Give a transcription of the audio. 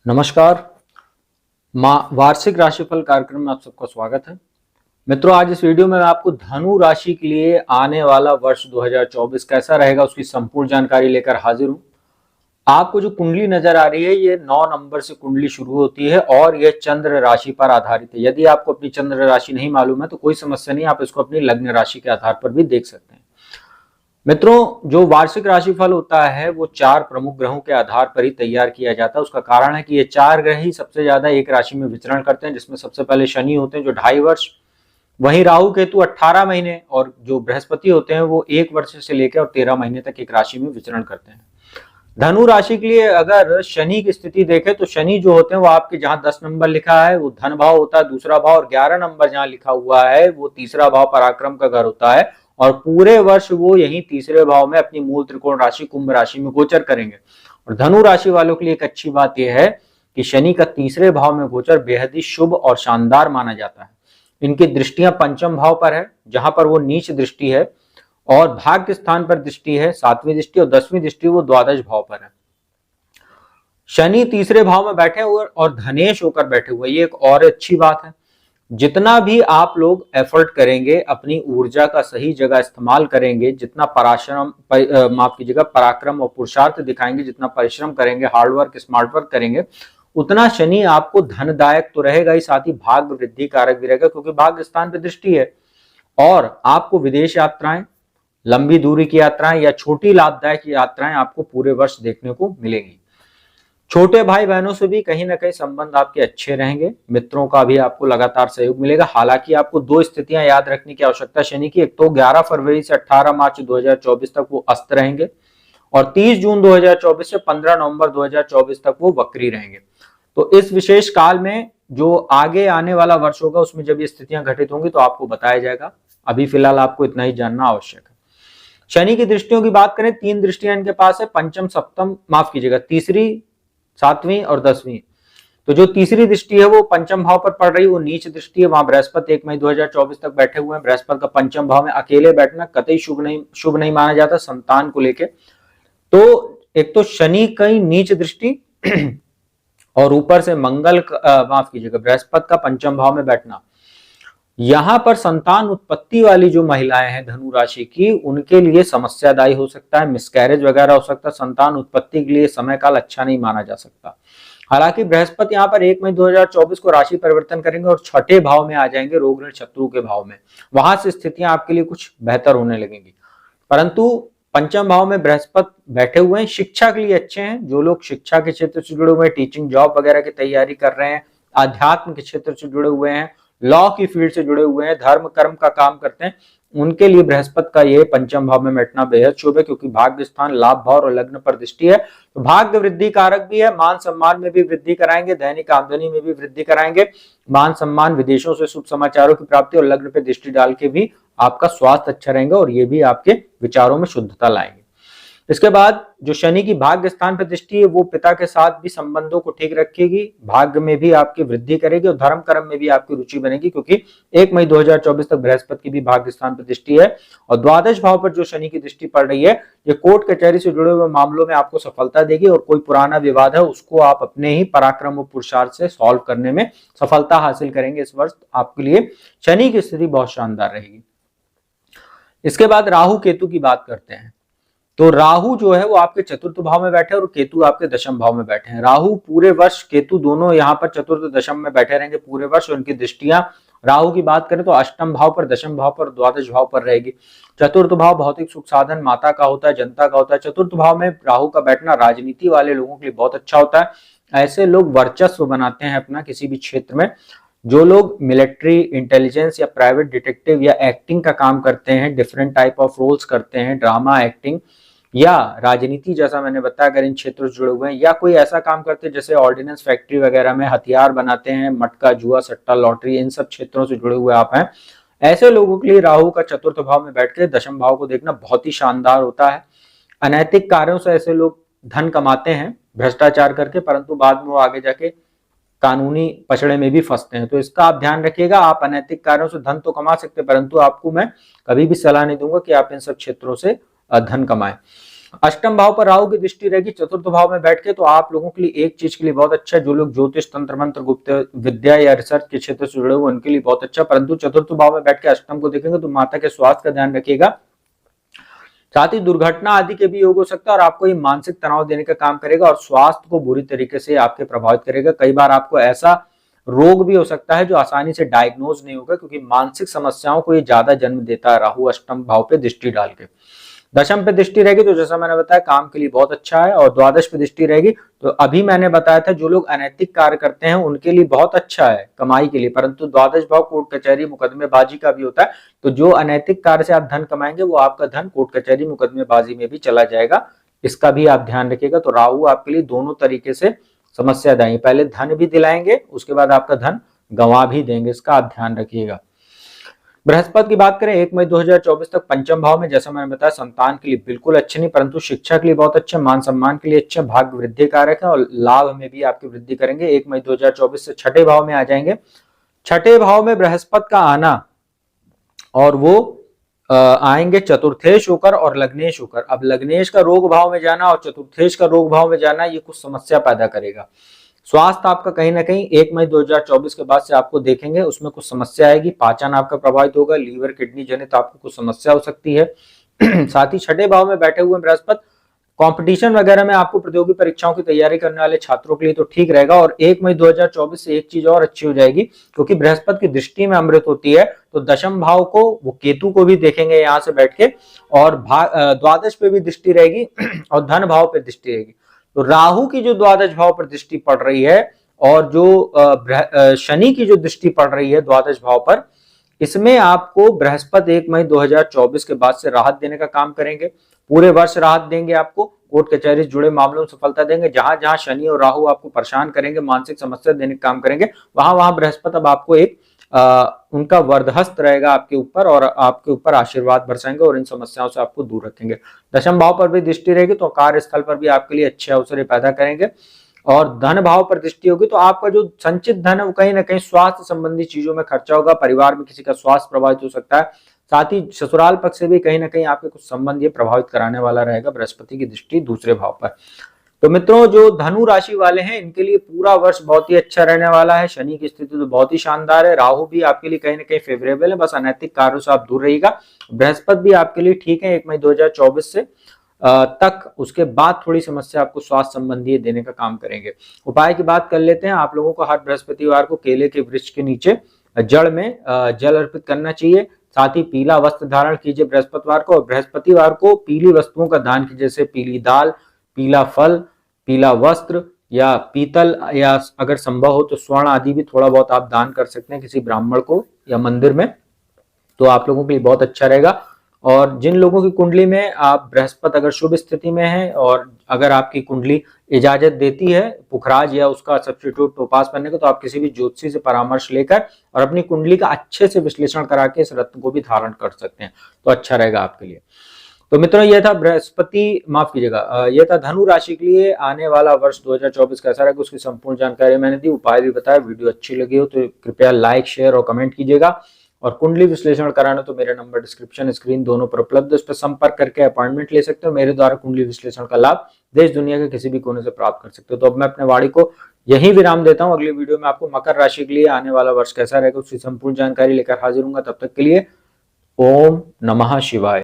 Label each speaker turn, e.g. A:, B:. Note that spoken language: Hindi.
A: नमस्कार। वार्षिक राशिफल कार्यक्रम में आप सबका स्वागत है। मित्रों, आज इस वीडियो में मैं आपको धनु राशि के लिए आने वाला वर्ष 2024 कैसा रहेगा उसकी संपूर्ण जानकारी लेकर हाजिर हूं। आपको जो कुंडली नजर आ रही है ये 9 नंबर से कुंडली शुरू होती है और यह चंद्र राशि पर आधारित है। यदि आपको अपनी चंद्र राशि नहीं मालूम है तो कोई समस्या नहीं, आप इसको अपनी लग्न राशि के आधार पर भी देख सकते हैं। मित्रों, जो वार्षिक राशिफल होता है वो 4 प्रमुख ग्रहों के आधार पर ही तैयार किया जाता है। उसका कारण है कि ये 4 ग्रह ही सबसे ज्यादा एक राशि में विचरण करते हैं, जिसमें सबसे पहले शनि होते हैं जो 2.5 वर्ष, वहीं राहु केतु 18 महीने और जो बृहस्पति होते हैं वो 1 वर्ष से लेकर और 13 महीने तक एक राशि में विचरण करते हैं। धनु राशि के लिए अगर शनि की स्थिति देखें तो शनि जो होते हैं वो आपके जहां 10 नंबर लिखा है वो धन भाव होता है दूसरा भाव, और 11 नंबर जहां लिखा हुआ है वो तीसरा भाव पराक्रम का घर होता है, और पूरे वर्ष वो यही तीसरे भाव में अपनी मूल त्रिकोण राशि कुंभ राशि में गोचर करेंगे। और धनु राशि वालों के लिए एक अच्छी बात यह है कि शनि का तीसरे भाव में गोचर बेहद ही शुभ और शानदार माना जाता है। इनकी दृष्टियां पंचम भाव पर है जहां पर वो नीच दृष्टि है, और भाग्य स्थान पर दृष्टि है 7वीं दृष्टि, और 10वीं दृष्टि वो द्वादश भाव पर है। शनि तीसरे भाव में बैठे हुए और धनेश होकर बैठे हुए, ये एक और अच्छी बात है। जितना भी आप लोग एफर्ट करेंगे, अपनी ऊर्जा का सही जगह इस्तेमाल करेंगे, जितना पराक्रम और पुरुषार्थ दिखाएंगे, जितना परिश्रम करेंगे, हार्डवर्क स्मार्ट वर्क करेंगे, उतना शनि आपको धनदायक तो रहेगा ही, साथ ही भाग्य वृद्धि कारक भी रहेगा, क्योंकि भाग्य स्थान पर दृष्टि है। और आपको विदेश यात्राएं, लंबी दूरी की यात्राएं या छोटी लाभदायक यात्राएं आपको पूरे वर्ष देखने को मिलेंगी। छोटे भाई बहनों से भी कहीं ना कहीं संबंध आपके अच्छे रहेंगे, मित्रों का भी आपको लगातार सहयोग मिलेगा। हालांकि आपको 2 स्थितियां याद रखने की आवश्यकता शनि की, एक तो 11 फरवरी से 18 मार्च 2024 तक वो अस्त रहेंगे, और 30 जून 2024 से 15 नवंबर 2024 तक वो वक्री रहेंगे। तो इस विशेष काल में जो आगे आने वाला वर्ष होगा उसमें जब ये स्थितियां घटित होंगी तो आपको बताया जाएगा। अभी फिलहाल आपको इतना ही जानना आवश्यक है। शनि की दृष्टियों की बात करें, 3 दृष्टियां इनके पास है, पंचम सप्तम, माफ कीजिएगा, तीसरी, 7वीं और 10वीं। तो जो तीसरी दृष्टि है वो पंचम भाव पर पड़ रही है, वो नीच दृष्टि है। वहां बृहस्पति 1 मई 2024 तक बैठे हुए हैं। बृहस्पति का पंचम भाव में अकेले बैठना कतई शुभ नहीं माना जाता संतान को लेके। तो एक तो शनि की नीच दृष्टि और ऊपर से मंगल, माफ कीजिएगा, बृहस्पति का पंचम भाव में बैठना, यहां पर संतान उत्पत्ति वाली जो महिलाएं हैं धनु राशि की, उनके लिए समस्यादायी हो सकता है, मिसकैरेज वगैरह हो सकता है। संतान उत्पत्ति के लिए समय काल अच्छा नहीं माना जा सकता। हालांकि बृहस्पति यहाँ पर 1 मई 2024 को राशि परिवर्तन करेंगे और 6ठे भाव में आ जाएंगे, रोग ऋण शत्रु के भाव में। वहां से स्थितियां आपके लिए कुछ बेहतर होने लगेंगी। परंतु पंचम भाव में बृहस्पति बैठे हुए हैं, शिक्षा के लिए अच्छे हैं। जो लोग शिक्षा के क्षेत्र से जुड़े हुए हैं, टीचिंग जॉब वगैरह की तैयारी कर रहे हैं, आध्यात्म के क्षेत्र से जुड़े हुए हैं, लॉ की फील्ड से जुड़े हुए हैं, धर्म कर्म का काम करते हैं, उनके लिए बृहस्पति का ये पंचम भाव में बैठना बेहद शुभ है, क्योंकि भाग्य स्थान लाभ भाव और लग्न पर दृष्टि है। तो भाग्य वृद्धि कारक भी है, मान सम्मान में भी वृद्धि कराएंगे, दैनिक आमदनी में भी वृद्धि कराएंगे, मान सम्मान, विदेशों से शुभ समाचारों की प्राप्ति, और लग्न पे दृष्टि डाल के भी आपका स्वास्थ्य अच्छा रहेगा, और ये भी आपके विचारों में शुद्धता लाएंगे। इसके बाद जो शनि की भाग्य स्थान पर दृष्टि है वो पिता के साथ भी संबंधों को ठीक रखेगी, भाग्य में भी आपकी वृद्धि करेगी, और धर्म कर्म में भी आपकी रुचि बनेगी, क्योंकि 1 मई 2024 तक बृहस्पति की भी भाग्य स्थान पर दृष्टि है। और द्वादश भाव पर जो शनि की दृष्टि पड़ रही है, ये कोर्ट कचहरी से जुड़े हुए मामलों में आपको सफलता देगी, और कोई पुराना विवाद है उसको आप अपने ही पराक्रम और पुरुषार्थ से सॉल्व करने में सफलता हासिल करेंगे। इस वर्ष आपके लिए शनि की स्थिति बहुत शानदार रहेगी। इसके बाद राहु केतु की बात करते हैं। तो राहु जो है वो आपके चतुर्थ भाव में बैठे और केतु आपके दशम भाव में बैठे हैं। राहु पूरे वर्ष, केतु दोनों यहाँ पर चतुर्थ दशम में बैठे रहेंगे पूरे वर्ष। उनकी दृष्टियां, राहु की बात करें तो अष्टम भाव पर, दशम भाव पर, द्वादश भाव पर रहेगी। चतुर्थ भाव भौतिक सुख साधन, माता का होता है, जनता का होता है। चतुर्थ भाव में राहु का बैठना राजनीति वाले लोगों के लिए बहुत अच्छा होता है। ऐसे लोग वर्चस्व बनाते हैं अपना किसी भी क्षेत्र में। जो लोग मिलिट्री, इंटेलिजेंस या प्राइवेट डिटेक्टिव या एक्टिंग का काम करते हैं, डिफरेंट टाइप ऑफ रोल्स करते हैं, ड्रामा, एक्टिंग या राजनीति, जैसा मैंने बताया, अगर इन क्षेत्रों से जुड़े हुए हैं, या कोई ऐसा काम करते हैं जैसे ऑर्डिनेंस फैक्ट्री वगैरह में हथियार बनाते हैं, मटका, जुआ, सट्टा, लॉटरी, इन सब क्षेत्रों से जुड़े हुए आप हैं, ऐसे लोगों के लिए राहु का चतुर्थ भाव में बैठ के दशम भाव को देखना बहुत ही शानदार होता है। अनैतिक कार्यों से ऐसे लोग धन कमाते हैं भ्रष्टाचार करके, परंतु बाद में वो आगे जाके कानूनी पचड़े में भी फंसते हैं। तो इसका आप ध्यान रखिएगा। आप अनैतिक कार्यों से धन तो कमा सकते हैं, परंतु आपको मैं कभी भी सलाह नहीं दूंगा कि आप इन सब क्षेत्रों से धन कमाएं। अष्टम भाव पर राहु की दृष्टि रहेगी चतुर्थ भाव में बैठ के, तो आप लोगों के लिए एक चीज के लिए बहुत अच्छा है, जो लोग ज्योतिष तंत्र मंत्र गुप्त विद्या या रिसर्च के क्षेत्र से जुड़े हुए उनके लिए बहुत अच्छा। परंतु चतुर्थ भाव में बैठ के अष्टम को देखेंगे तो माता के स्वास्थ्य का ध्यान रखिएगा, साथ ही दुर्घटना आदि के भी योग हो सकता है और आपको ये मानसिक तनाव देने का काम करेगा और स्वास्थ्य को बुरी तरीके से आपके प्रभावित करेगा। कई बार आपको ऐसा रोग भी हो सकता है जो आसानी से डायग्नोज नहीं होगा, क्योंकि मानसिक समस्याओं को ये ज्यादा जन्म देता है राहु अष्टम भाव पे दृष्टि डाल के। दशम पे दृष्टि रहेगी तो जैसा मैंने बताया काम के लिए बहुत अच्छा है, और द्वादश पे दृष्टि रहेगी तो अभी मैंने बताया था जो लोग अनैतिक कार्य करते हैं उनके लिए बहुत अच्छा है कमाई के लिए, परंतु द्वादश भाव कोर्ट कचहरी मुकदमेबाजी का भी होता है, तो जो अनैतिक कार्य से आप धन कमाएंगे वो आपका धन कोर्ट कचहरी मुकदमेबाजी में भी चला जाएगा, इसका भी आप ध्यान रखिएगा। तो राहु आपके लिए दोनों तरीके से समस्या दाएं, पहले धन भी दिलाएंगे उसके बाद आपका धन गंवा भी देंगे, इसका आप ध्यान रखिएगा। बृहस्पति की बात करें 1 मई 2024 तक पंचम भाव में, जैसा मैंने बताया संतान के लिए बिल्कुल अच्छे नहीं, परंतु शिक्षा के लिए बहुत अच्छे, मान सम्मान के लिए अच्छे, भाग्य वृद्धि कारक है और लाभ में भी आपकी वृद्धि करेंगे। 1 मई 2024 से छठे भाव में आ जाएंगे। छठे भाव में बृहस्पति का आना और वो आएंगे चतुर्थेश होकर और लग्नेश होकर। अब लग्नेश का रोग भाव में जाना और चतुर्थेश का रोग भाव में जाना ये कुछ समस्या पैदा करेगा। स्वास्थ्य आपका कहीं ना कहीं 1 मई 2024 के बाद से आपको देखेंगे उसमें कुछ समस्या आएगी, पाचन आपका प्रभावित होगा, लीवर किडनी जनित आपको कुछ समस्या हो सकती है। साथ ही छठे भाव में बैठे हुए बृहस्पति कंपटीशन वगैरह में आपको प्रतियोगी परीक्षाओं की तैयारी करने वाले छात्रों के लिए तो ठीक रहेगा। और 1 मई 2024 से एक चीज और अच्छी हो जाएगी, क्योंकि बृहस्पति की दृष्टि में अमृत होती है तो दशम भाव को वो केतु को भी देखेंगे यहाँ से बैठ के, और द्वादश पे भी दृष्टि रहेगी और धन भाव पे दृष्टि रहेगी। तो राहु की जो द्वादश भाव पर दृष्टि पड़ रही है और जो शनि की जो दृष्टि पड़ रही है द्वादश भाव पर, इसमें आपको बृहस्पति 1 मई 2024 के बाद से राहत देने का काम करेंगे, पूरे वर्ष राहत देंगे, आपको कोर्ट कचहरी से जुड़े मामलों में सफलता देंगे। जहां जहां शनि और राहु आपको परेशान करेंगे, मानसिक समस्या देने का काम करेंगे, वहां वहां बृहस्पति अब आपको एक उनका वरदहस्त रहेगा आपके ऊपर और आपके ऊपर आशीर्वाद बरसाएंगे और इन समस्याओं से आपको दूर रखेंगे। दशम भाव पर भी दृष्टि रहेगी तो कार्यस्थल पर भी आपके लिए अच्छे अवसर पैदा करेंगे, और धन भाव पर दृष्टि होगी तो आपका जो संचित धन है वो कहीं ना कहीं स्वास्थ्य संबंधी चीजों में खर्चा होगा, परिवार में किसी का स्वास्थ्य प्रभावित हो सकता है, साथ ही ससुराल पक्ष से भी कहीं ना कहीं आपके कुछ संबंध ये प्रभावित कराने वाला रहेगा बृहस्पति की दृष्टि दूसरे भाव पर। तो मित्रों जो धनु राशि वाले हैं इनके लिए पूरा वर्ष बहुत ही अच्छा रहने वाला है। शनि की स्थिति तो बहुत ही शानदार है, राहु भी आपके लिए कहीं ना कहीं फेवरेबल है, बस अनैतिक कार्यों से आप दूर रहिएगा। बृहस्पति भी आपके लिए ठीक है 1 मई 2024 से तक, उसके बाद थोड़ी समस्या आपको स्वास्थ्य संबंधी देने का काम करेंगे। उपाय की बात कर लेते हैं। आप लोगों को हर बृहस्पतिवार को केले के वृक्ष के नीचे जड़ में जल अर्पित करना चाहिए, साथ ही पीला वस्त्र धारण कीजिए बृहस्पतिवार को, और बृहस्पतिवार को पीली वस्तुओं का दान कीजिए, जैसे पीली दाल, पीला फल, पीला वस्त्र या पीतल, या अगर संभव हो तो स्वर्ण आदि भी थोड़ा बहुत आप दान कर सकते हैं किसी ब्राह्मण को या मंदिर में, तो आप लोगों के लिए बहुत अच्छा रहेगा। और जिन लोगों की कुंडली में आप बृहस्पति अगर शुभ स्थिति में है और अगर आपकी कुंडली इजाजत देती है पुखराज या उसका सब्स्टिट्यूट टोपास करने को, तो आप किसी भी ज्योतिषी से परामर्श लेकर और अपनी कुंडली का अच्छे से विश्लेषण करा के इस रत्न को भी धारण कर सकते हैं, तो अच्छा रहेगा आपके लिए। तो मित्रों ये था बृहस्पति, माफ कीजिएगा, ये था धनु राशि के लिए आने वाला वर्ष 2024 कैसा रहेगा उसकी संपूर्ण जानकारी मैंने दी, उपाय भी बताया। वीडियो अच्छी लगी हो तो कृपया लाइक शेयर और कमेंट कीजिएगा, और कुंडली विश्लेषण कराना तो मेरे नंबर डिस्क्रिप्शन स्क्रीन दोनों पर उपलब्ध है, उस पर संपर्क करके अपॉइंटमेंट ले सकते हो। मेरे द्वारा कुंडली विश्लेषण का लाभ देश दुनिया के किसी भी कोने से प्राप्त कर सकते हो। तो अब मैं अपने वाणी को यही विराम देता हूँ, अगली वीडियो में आपको मकर राशि के लिए आने वाला वर्ष कैसा रहेगा उसकी संपूर्ण जानकारी लेकर हाजिर हूंगा। तब तक के लिए ओम नमः शिवाय।